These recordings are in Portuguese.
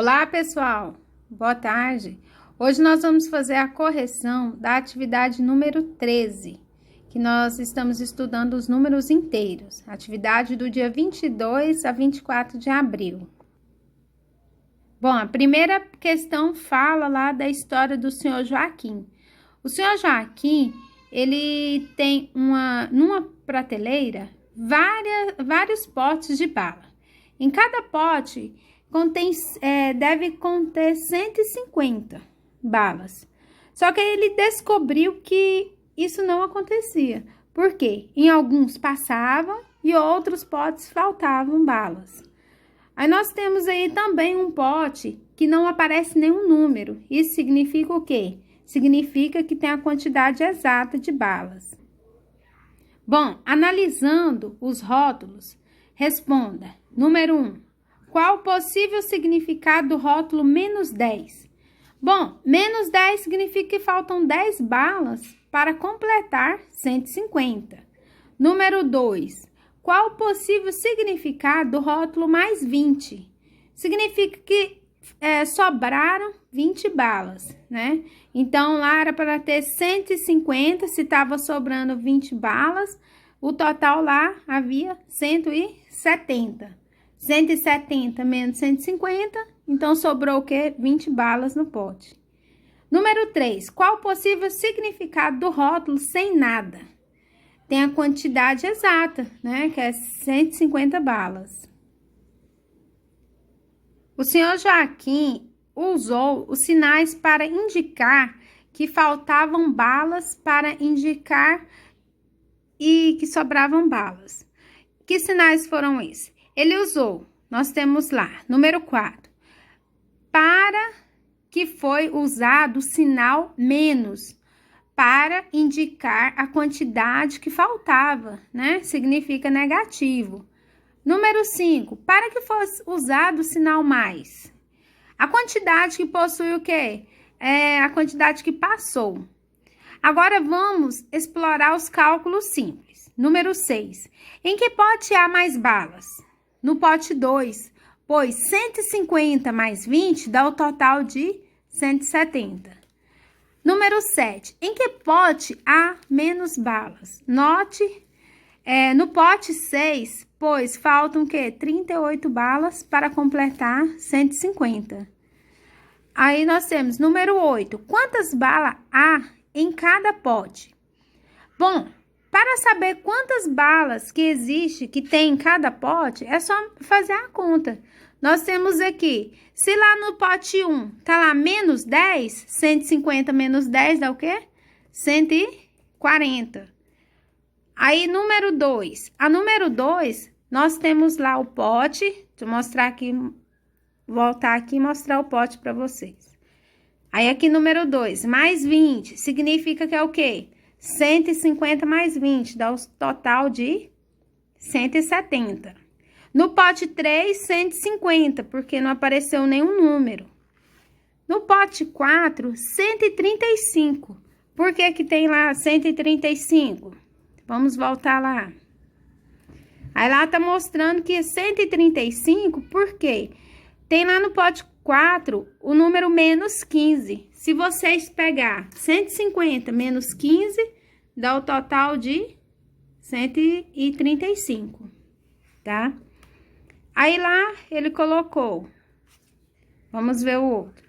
Olá, pessoal! Boa tarde! Hoje nós vamos fazer a correção da atividade número 13, que nós estamos estudando os números inteiros, atividade do dia 22 a 24 de abril. Bom, a primeira questão fala lá da história do senhor Joaquim. O senhor Joaquim, ele tem numa prateleira vários potes de bala. Em cada pote deve conter 150 balas. Só que ele descobriu que isso não acontecia. Por quê? Em alguns passavam e outros potes faltavam balas. Aí nós temos aí também um pote que não aparece nenhum número. Isso significa o quê? Significa que tem a quantidade exata de balas. Bom, analisando os rótulos, responda. Número 1. Qual o possível significado do rótulo menos 10? Bom, menos 10 significa que faltam 10 balas para completar 150. Número 2. Qual o possível significado do rótulo mais 20? Significa que sobraram 20 balas, né? Então, lá era para ter 150, se estava sobrando 20 balas, o total lá havia 170. 170 menos 150, então sobrou o quê? 20 balas no pote. Número 3. Qual o possível significado do rótulo sem nada? Tem a quantidade exata, né? Que é 150 balas. O senhor Joaquim usou os sinais para indicar que faltavam balas, para indicar e que sobravam balas. Que sinais foram esses? Ele usou, nós temos lá, número 4, para que foi usado o sinal menos, para indicar a quantidade que faltava, né? Significa negativo. Número 5, para que fosse usado o sinal mais. A quantidade que possui o quê? É a quantidade que passou. Agora, vamos explorar os cálculos simples. Número 6, em que pote há mais balas? No pote 2, pois 150 mais 20 dá o total de 170. Número 7, em que pote há menos balas? Note, no pote 6, pois faltam o quê? 38 balas para completar 150. Aí nós temos número 8, quantas balas há em cada pote? Bom, para saber quantas balas que tem em cada pote, é só fazer a conta. Nós temos aqui, se lá no pote 1 tá lá menos 10, 150 menos 10 dá o quê? 140. Aí, número 2. A número 2, nós temos lá o pote. Deixa eu mostrar aqui, voltar aqui e mostrar o pote para vocês. Aí, aqui, número 2, mais 20, significa que é o quê? 150 mais 20, dá o total de 170. No pote 3, 150, porque não apareceu nenhum número. No pote 4, 135. Por que que tem lá 135? Vamos voltar lá. Aí lá tá mostrando que é 135, por quê? Tem lá no pote 4 o número menos 15. Se vocês pegar 150 menos 15, dá o total de 135, tá? Aí lá ele colocou. Vamos ver o outro.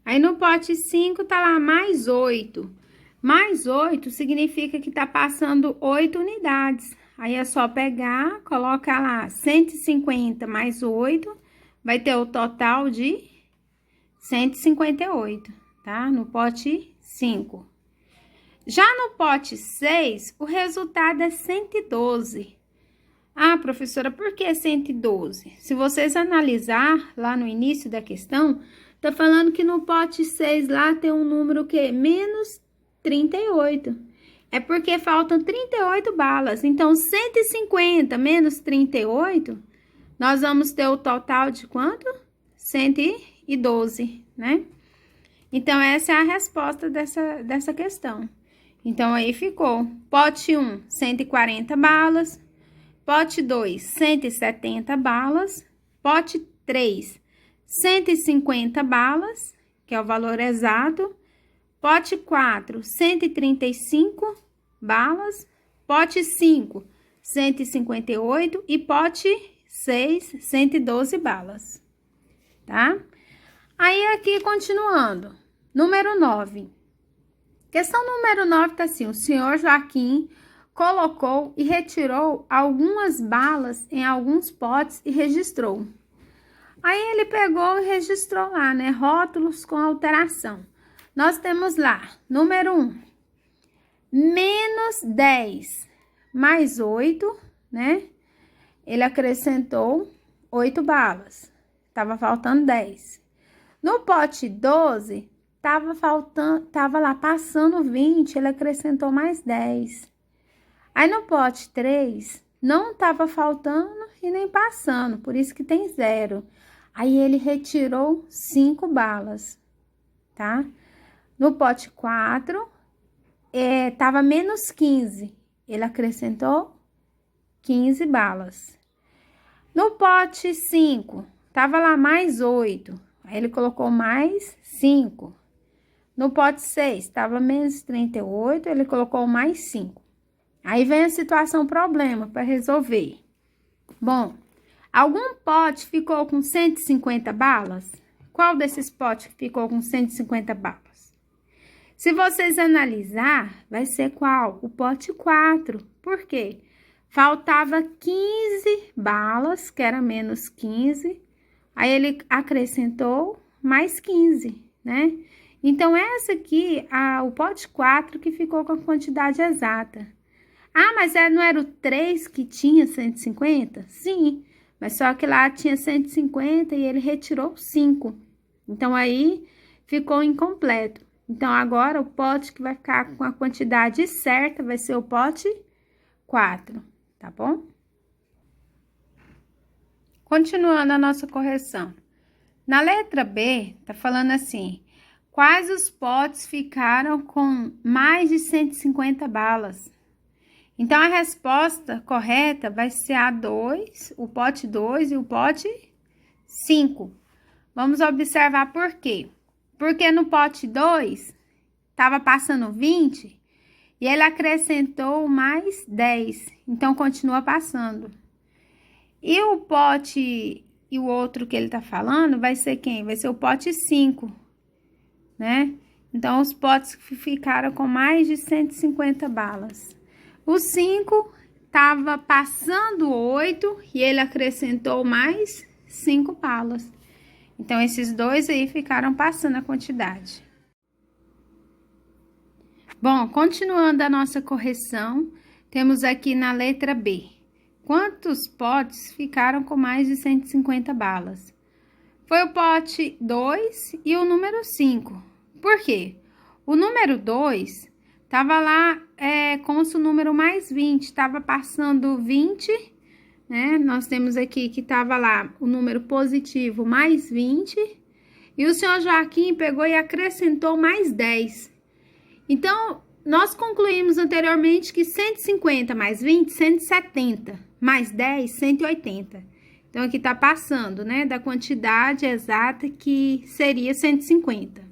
Aí no pote 5 tá lá mais 8. Mais 8 significa que tá passando 8 unidades. Aí é só pegar, colocar lá 150 mais 8, vai ter o total de 158, tá? No pote 5. Já no pote 6, o resultado é 112. Ah, professora, por que 112? Se vocês analisar lá no início da questão, tá falando que no pote 6 lá tem um número que menos 38. É porque faltam 38 balas. Então, 150 menos 38, nós vamos ter o total de quanto? 112, né? Então, essa é a resposta dessa questão. Então, aí ficou. Pote 1, 140 balas. Pote 2, 170 balas. Pote 3, 150 balas, que é o valor exato. Pote 4, 135 balas. Pote 5, 158 e pote 6, 112 balas, tá? Aí, aqui, continuando, número 9. Questão número 9 tá assim: o senhor Joaquim colocou e retirou algumas balas em alguns potes e registrou. Aí, ele pegou e registrou lá, né, rótulos com alteração. Nós temos lá, número 1, menos 10 mais 8, né? Ele acrescentou 8 balas. Tava faltando 10. No pote 12, tava lá passando 20, ele acrescentou mais 10. Aí no pote 3, não tava faltando e nem passando, por isso que tem 0. Aí ele retirou 5 balas, tá? No pote 4, tava menos 15, ele acrescentou 15 balas. No pote 5, tava lá mais 8, aí ele colocou mais 5. No pote 6, tava menos 38, ele colocou mais 5. Aí vem a situação problema para resolver. Bom, algum pote ficou com 150 balas? Qual desses potes ficou com 150 balas? Se vocês analisar, vai ser qual? O pote 4. Por quê? Faltava 15 balas, que era menos 15. Aí ele acrescentou mais 15, né? Então, essa aqui, o pote 4 que ficou com a quantidade exata. Ah, mas não era o 3 que tinha 150? Sim, mas só que lá tinha 150 e ele retirou 5. Então, aí ficou incompleto. Então, agora o pote que vai ficar com a quantidade certa vai ser o pote 4, tá bom? Continuando a nossa correção. Na letra B, tá falando assim: quais os potes ficaram com mais de 150 balas? Então, a resposta correta vai ser a 2, o pote 2 e o pote 5. Vamos observar por quê. Porque no pote 2, estava passando 20 e ele acrescentou mais 10. Então, continua passando. E o pote e o outro que ele tá falando vai ser quem? Vai ser o pote 5, né? Então, os potes ficaram com mais de 150 balas. O 5 tava passando 8 e ele acrescentou mais 5 balas. Então, esses dois aí ficaram passando a quantidade. Bom, continuando a nossa correção, temos aqui na letra B. Quantos potes ficaram com mais de 150 balas? Foi o pote 2 e o número 5. Por quê? O número 2 estava lá com o número mais 20, estava passando 20, né? Nós temos aqui que estava lá o número positivo mais 20, e o senhor Joaquim pegou e acrescentou mais 10. Então, nós concluímos anteriormente que 150 mais 20, 170, mais 10, 180. Então, aqui tá passando, né, da quantidade exata que seria 150.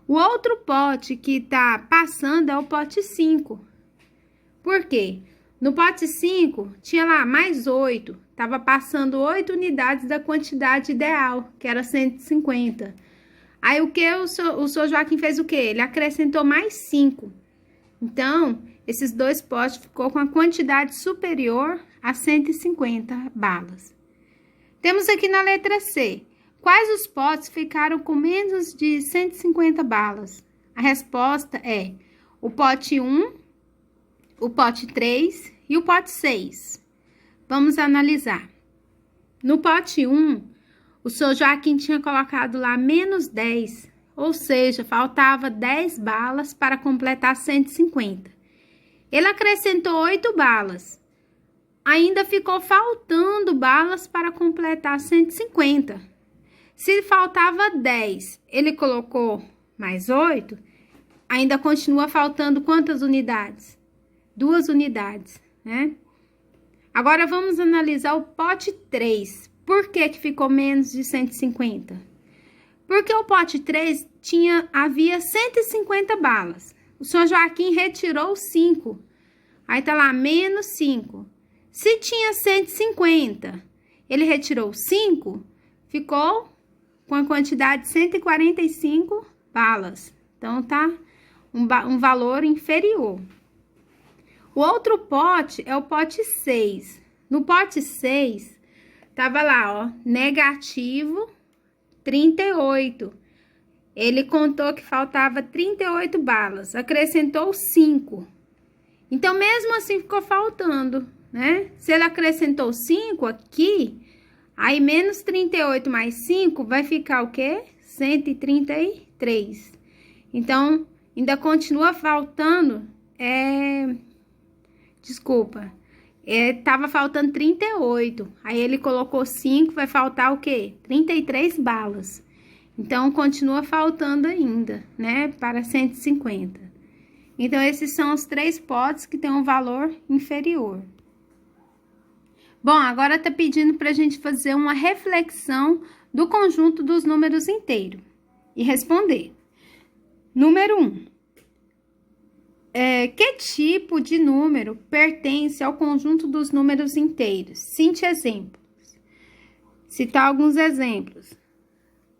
O outro pote que tá passando é o pote 5. Por quê? No pote 5, tinha lá mais 8. Tava passando 8 unidades da quantidade ideal, que era 150. Aí, o que o senhor Joaquim fez o quê? Ele acrescentou mais 5. Então, esses dois potes ficou com a quantidade superior a 150 balas. Temos aqui na letra C. Quais os potes ficaram com menos de 150 balas? A resposta é o pote 1, o pote 3 e o pote 6. Vamos analisar. No pote 1, o senhor Joaquim tinha colocado lá menos 10, ou seja, faltava 10 balas para completar 150. Ele acrescentou 8 balas. Ainda ficou faltando balas para completar 150. Se faltava 10, ele colocou mais 8, ainda continua faltando quantas unidades? 2 unidades, né? Agora, vamos analisar o pote 3. Por que que ficou menos de 150? Porque o pote 3 havia 150 balas. O senhor Joaquim retirou 5. Aí tá lá, menos 5. Se tinha 150, ele retirou 5, ficou com a quantidade de 145 balas. Então, tá um valor inferior. O outro pote é o pote 6. No pote 6, tava lá, ó, negativo 38. Ele contou que faltava 38 balas, acrescentou 5. Então, mesmo assim, ficou faltando, né? Se ele acrescentou 5 aqui, aí menos 38 mais 5 vai ficar o quê? 133. Então, ainda continua faltando, tava faltando 38. Aí ele colocou 5, vai faltar o quê? 33 balas. Então, continua faltando ainda, né? Para 150. Então, esses são os 3 potes que têm um valor inferior. Bom, agora tá pedindo pra gente fazer uma reflexão do conjunto dos números inteiros e responder. Número 1. Que tipo de número pertence ao conjunto dos números inteiros? Cite exemplos. Citar alguns exemplos.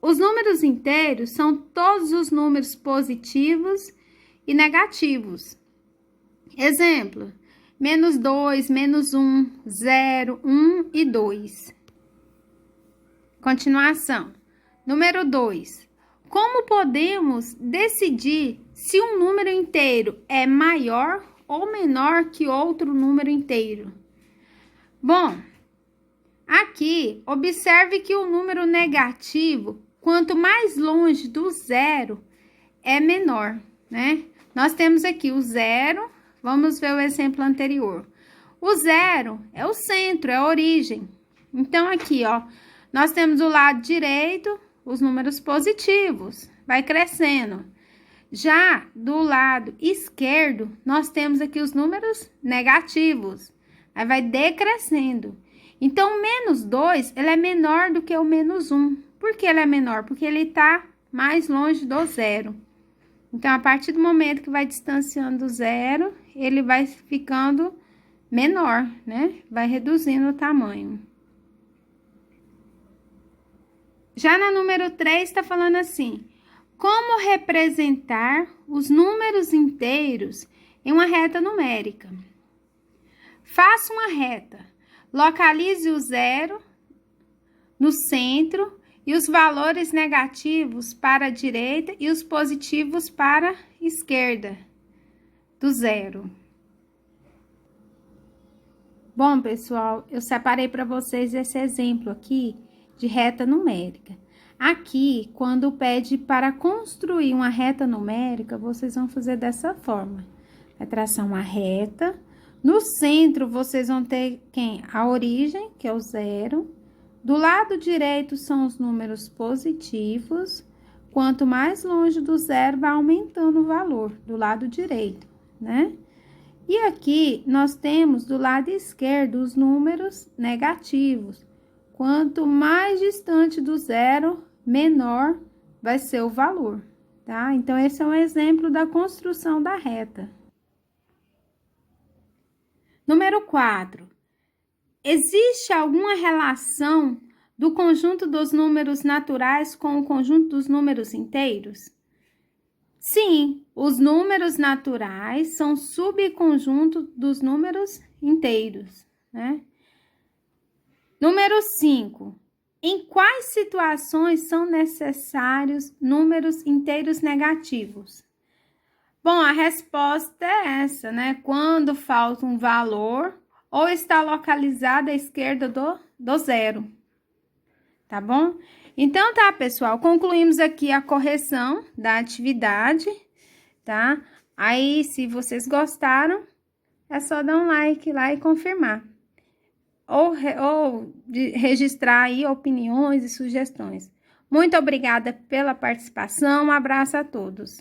Os números inteiros são todos os números positivos e negativos. Exemplo: menos 2, menos 1, 0, 1 e 2. Continuação. Número 2. Como podemos decidir se um número inteiro é maior ou menor que outro número inteiro? Bom, aqui, observe que o número negativo, quanto mais longe do zero, é menor, né? Nós temos aqui o zero, vamos ver o exemplo anterior. O zero é o centro, é a origem. Então, aqui, ó, nós temos do lado direito os números positivos, vai crescendo. Já do lado esquerdo, nós temos aqui os números negativos, aí vai decrescendo. Então, o menos 2, ele é menor do que o menos 1. Por que ele é menor? Porque ele está mais longe do zero. Então, a partir do momento que vai distanciando do zero, ele vai ficando menor, né? Vai reduzindo o tamanho. Já na número 3, está falando assim: como representar os números inteiros em uma reta numérica? Faça uma reta. Localize o zero no centro e os valores negativos para a direita e os positivos para a esquerda do zero. Bom, pessoal, eu separei para vocês esse exemplo aqui de reta numérica. Aqui, quando pede para construir uma reta numérica, vocês vão fazer dessa forma. Vai traçar uma reta. No centro, vocês vão ter quem? A origem, que é o zero. Do lado direito são os números positivos. Quanto mais longe do zero, vai aumentando o valor do lado direito, né? E aqui, nós temos do lado esquerdo os números negativos. Quanto mais distante do zero, menor vai ser o valor, tá? Então, esse é um exemplo da construção da reta. Número 4. Existe alguma relação do conjunto dos números naturais com o conjunto dos números inteiros? Sim, os números naturais são subconjunto dos números inteiros, né? Número 5. Em quais situações são necessários números inteiros negativos? Bom, a resposta é essa, né? Quando falta um valor ou está localizado à esquerda do zero, tá bom? Então, tá, pessoal, concluímos aqui a correção da atividade, tá? Aí, se vocês gostaram, é só dar um like lá e confirmar. Ou registrar aí opiniões e sugestões. Muito obrigada pela participação, um abraço a todos.